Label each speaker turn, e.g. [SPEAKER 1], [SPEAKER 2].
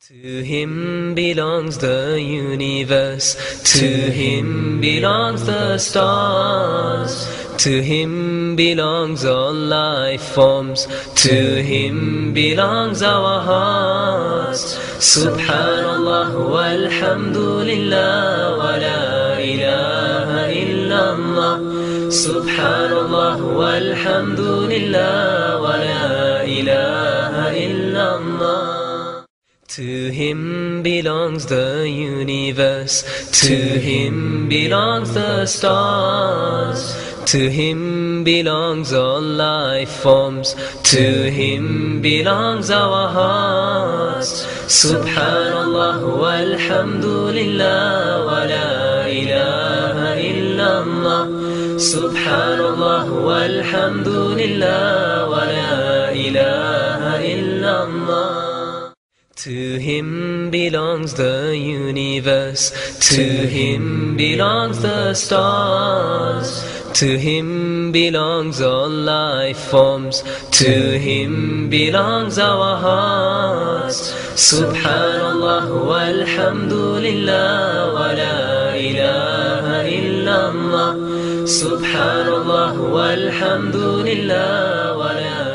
[SPEAKER 1] To him belongs the universe, to him belongs the stars, to him belongs all life forms, to him belongs our hearts. Subhanallah walhamdulillah wa la ilaha illallah. Subhanallah walhamdulillah wa la ilaha illallah. To him belongs the universe, to him belongs the stars, to him belongs all life forms, to him belongs our hearts. Subhanallah walhamdulillah wa la ilaha illallah. Subhanallah walhamdulillah wa la ilaha illallah. To him belongs the universe, to him belongs the stars, to him belongs all life forms, to him belongs our hearts. Subhanallah walhamdulillah wa la ilaha illallah. Subhanallah walhamdulillah wa la